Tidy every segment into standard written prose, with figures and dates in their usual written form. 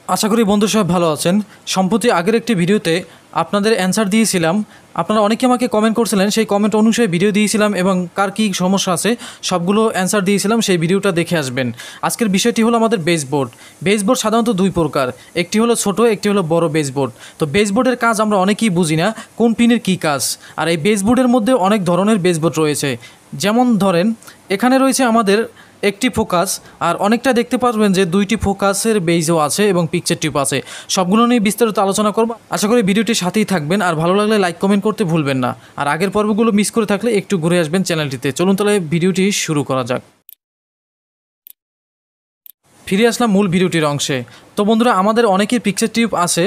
আশা করি বন্ধু সবাই ভালো আছেন। সম্প্রতি আগের একটি ভিডিওতে আপনাদের অ্যান্সার দিয়েছিলাম। আপনারা অনেকে আমাকে কমেন্ট করছিলেন, সেই কমেন্ট অনুসারে ভিডিও দিয়েছিলাম এবং কার কী সমস্যা আছে সবগুলো অ্যান্সার দিয়েছিলাম। সেই ভিডিওটা দেখে আসবেন। আজকের বিষয়টি হলো আমাদের বেসবোর্ড। বেসবোর্ড সাধারণত দুই প্রকার, একটি হলো ছোট, একটি হলো বড় বেসবোর্ড। তো বেসবোর্ডের কাজ আমরা অনেকেই বুঝি না, কোন পিনের কী কাজ। আর এই বেসবোর্ডের মধ্যে অনেক ধরনের বেসবোর্ড রয়েছে। যেমন ধরেন এখানে রয়েছে আমাদের একটি ফোকাস, আর অনেকটা দেখতে পারবেন যে দুইটি ফোকাসের বেইজও আছে এবং পিকচার টিউব আছে। সবগুলো নিয়ে বিস্তারিত আলোচনা করব। আশা করি ভিডিওটির সাথেই থাকবেন, আর ভালো লাগলে লাইক কমেন্ট করতে ভুলবেন না। আর আগের পর্বগুলো মিস করে থাকলে একটু ঘুরে আসবেন চ্যানেলটিতে। চলুন তাহলে ভিডিওটি শুরু করা যাক। ফিরে আসলাম মূল ভিডিওটির অংশে। তো বন্ধুরা, আমাদের অনেকের পিকচার টিউব আছে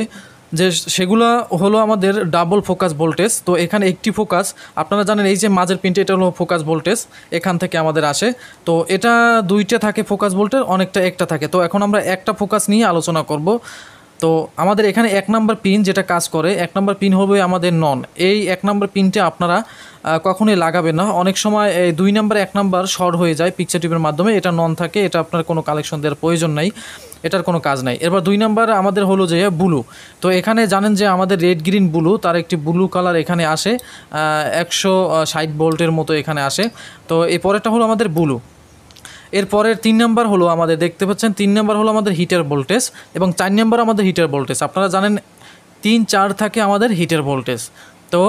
যে সেগুলো হলো আমাদের ডাবল ফোকাস ভোল্টেজ। তো এখানে একটি ফোকাস, আপনারা জানেন এই যে মাঝের পিনটা, এটা হলো ফোকাস ভোল্টেজ, এখান থেকে আমাদের আসে। তো এটা দুইটা থাকে ফোকাস ভোল্টেজ, অনেকটা একটা থাকে। তো এখন আমরা একটা ফোকাস নিয়ে আলোচনা করব। তো আমাদের এখানে 1 নম্বর পিন যেটা কাজ করে, 1 নম্বর পিন হবে আমাদের নন। এই 1 নম্বর পিনটা আপনারা কখনোই লাগাবেন না। অনেক সময় 2 নম্বর 1 নম্বর শর্ট হয়ে যায় পিকচার টিউবের মাধ্যমে, এটা নন থাকে, এটা আপনার কোনো কালেকশন দেওয়ার প্রয়োজন নাই, এটার কোনো কাজ নাই। এবার 2 নম্বর আমাদের হলো যে ব্লু। তো এখানে জানেন যে আমাদের রেড গ্রিন ব্লু, তার একটি ব্লু কালার এখানে আসে, 160 ভোল্টের মতো এখানে আসে। তো এই পরেরটা হলো আমাদের ব্লু। এরপরের 3 নম্বর হলো আমাদের, দেখতে পাচ্ছেন 3 নম্বর হলো আমাদের হিটার ভোল্টেজ, এবং 4 নম্বর আমাদের হিটার ভোল্টেজ। আপনারা জানেন 3, 4 থাকে আমাদের হিটার ভোল্টেজ। তো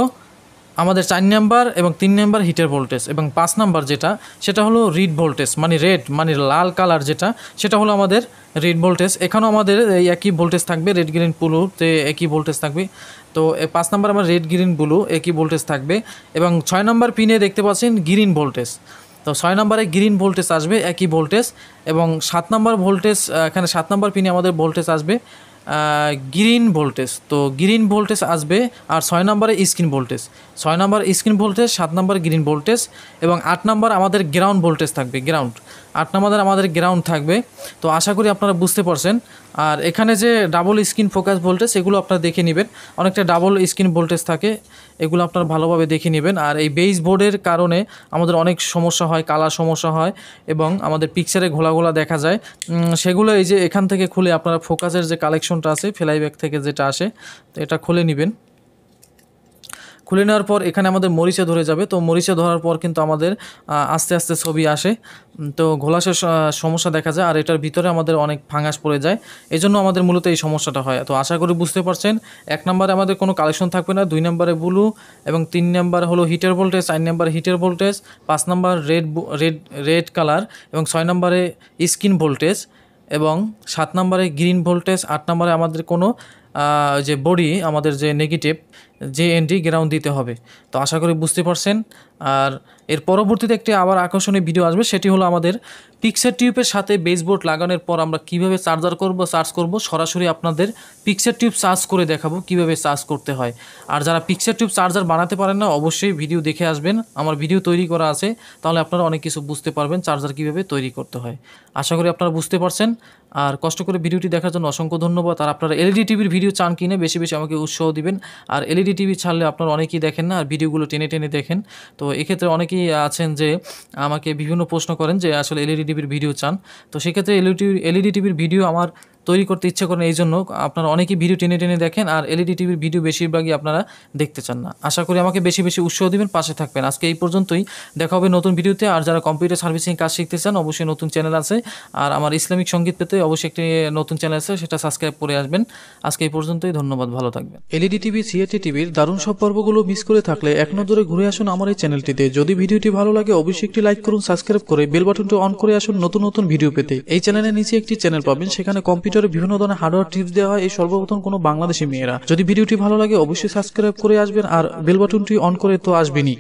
আমাদের 4 নম্বর এবং 3 নম্বর হিটার ভোল্টেজ, এবং 5 নম্বর যেটা, সেটা হলো রিড ভোল্টেজ, মানে রেড, মানে লাল কালার যেটা, সেটা হলো আমাদের রিড ভোল্টেজ। এখানেও আমাদের এই একই ভোল্টেজ থাকবে, রেড গ্রিন ব্লুতে একই ভোল্টেজ থাকবে। তো 5 নম্বর আমার রেড গ্রিন ব্লু একই ভোল্টেজ থাকবে, এবং 6 নম্বর পিনে দেখতে পাচ্ছেন গ্রিন ভোল্টেজ। তো 6 নম্বরে গ্রিন ভোল্টেজ আসবে একই ভোল্টেজ, এবং 7 নম্বর ভোল্টেজ, এখানে 7 নম্বর পিনে আমাদের ভোল্টেজ আসবে গ্রিন ভোল্টেজ। তো গ্রিন ভোল্টেজ আসবে, আর 6 নম্বরে স্ক্রিন ভোল্টেজ, 6 নম্বর স্ক্রিন ভোল্টেজ, 7 নম্বর গ্রিন ভোল্টেজ, এবং 8 নম্বর আমাদের গ্রাউন্ড ভোল্টেজ থাকবে, গ্রাউন্ড। 8 নম্বর আমাদের গ্রাউন্ড থাকবে। তো আশা করি আপনারা বুঝতে পারছেন। আর এখানে যে ডাবল স্ক্রিন ফোকাস ভোল্টেজ, এগুলো আপনারা দেখে নেবেন, অনেকটা ডাবল স্ক্রিন ভোল্টেজ থাকে, এগুলো আপনারা ভালোভাবে দেখে নেবেন। আর এই বেস বোর্ডের কারণে আমাদের অনেক সমস্যা হয়, কালার সমস্যা হয়, এবং আমাদের পিকচারে ঘোলা দেখা যায়। সেগুলো এই যে এখান থেকে খুলে আপনারা ফোকাসের যে কালেকশনটা আছে ফ্লাইব্যাক থেকে যেটা আসে, তো এটা খুলে নেবেন। খুলে নেওয়ার পর এখানে আমাদের মরিচে ধরে যাবে। তো মরিচে ধরার পর কিন্তু আমাদের আস্তে আস্তে ছবি আসে, তো ঘোলাসের সমস্যা দেখা যায়, আর এটার ভিতরে আমাদের অনেক ফাঙ্গাস পড়ে যায়। এই জন্য আমাদের মূলত এই সমস্যাটা হয়। তো আশা করি বুঝতে পারছেন। 1 নম্বরে আমাদের কোনো কালেকশন থাকবে না, 2 নম্বরে ব্লু, এবং 3 নম্বর হলো হিটার ভোল্টেজ, 4 নম্বর হিটার ভোল্টেজ, 5 নম্বর রেড কালার, এবং 6 নম্বরে স্ক্রিন ভোল্টেজ, এবং 7 নম্বরে গ্রিন ভোল্টেজ, 8 নম্বরে আমাদের কোনো যে বডি, আমাদের যে নেগেটিভ যে এনডি গ্রাউন্ড দিতে হবে। তো আশা করি বুঝতে পারছেন। আর এর পরবর্তীতে একটি আবার আকর্ষণীয় ভিডিও আসবে, সেটি হলো আমাদের পিকচার টিউবের সাথে বেসবোর্ড লাগানোর পর আমরা কিভাবে চার্জ করব, সরাসরি আপনাদের পিকচার টিউব চার্জ করে দেখাবো কিভাবে চার্জ করতে হয়। আর যারা পিকচার টিউব চার্জার বানাতে পারেন না, অবশ্যই ভিডিও দেখে আসবেন, আমার ভিডিও তৈরি করা আছে, তাহলে আপনারা অনেক কিছু বুঝতে পারবেন চার্জার কিভাবে তৈরি করতে হয়। আশা করি আপনারা বুঝতে পারছেন। আর কষ্ট করে ভিডিওটি দেখার জন্য অসংখ্য ধন্যবাদ। আর আপনারা এলইডি টিভির ভিডিও চান কিনে বেশি আমাকে উৎসাহ দিবেন। আর এলইডি টিভি ছাড়লে আপনারা অনেকেই দেখেন না, আর ভিডিওগুলো টেনে দেখেন। তো এক্ষেত্রে অনেকেই আছেন যে আমাকে বিভিন্ন প্রশ্ন করেন যে আসলে এলইডি টিভির ভিডিও চান। তো সেক্ষেত্রে এলইডি টিভির ভিডিও আমার তৈরি করতে ইচ্ছে করেন, এই জন্য আপনারা অনেকেই ভিডিও টেনে দেখেন, আর এলইডি টিভির ভিডিও বেশিরভাগই আপনারা দেখতে চান না। আশা করি আমাকে বেশি উৎসাহ দিবেন, পাশে থাকবেন। আজকে এই পর্যন্তই, দেখা হবে নতুন ভিডিওতে। আর যারা কম্পিউটার সার্ভিসিং কাজ শিখতে চান, অবশ্যই নতুন চ্যানেল আছে, আর আমার ইসলামিক সঙ্গীত পেতে অবশ্যই একটি নতুন চ্যানেল আছে, সেটা সাবস্ক্রাইব করে আসবেন। আজকে এই পর্যন্তই, ধন্যবাদ, ভালো থাকবেন। এলইডি টিভি, সিএটি টিভির দারুণ সব পর্বগুলো মিস করে থাকলে এক নজরে ঘুরে আসুন আমার এই চ্যানেলটিতে। যদি ভিডিওটি ভালো লাগে অবশ্যই একটি লাইক করুন, সাবস্ক্রাইব করে বেল বাটনটি অন করে আসুন নতুন ভিডিও পেতে। এই চ্যানেলের নিচে একটি চ্যানেল পাবেন, সেখানে কম্পিউটারে বিভিন্ন ধরনের হার্ডওয়্যার টিপস দেওয়া হয়, এই সর্বপ্রথম কোনো বাংলাদেশি মেয়েরা। যদি ভিডিওটি ভালো লাগে অবশ্যই সাবস্ক্রাইব করে আসবেন, আর বেল বাটনটি অন করে তো আসবেনই।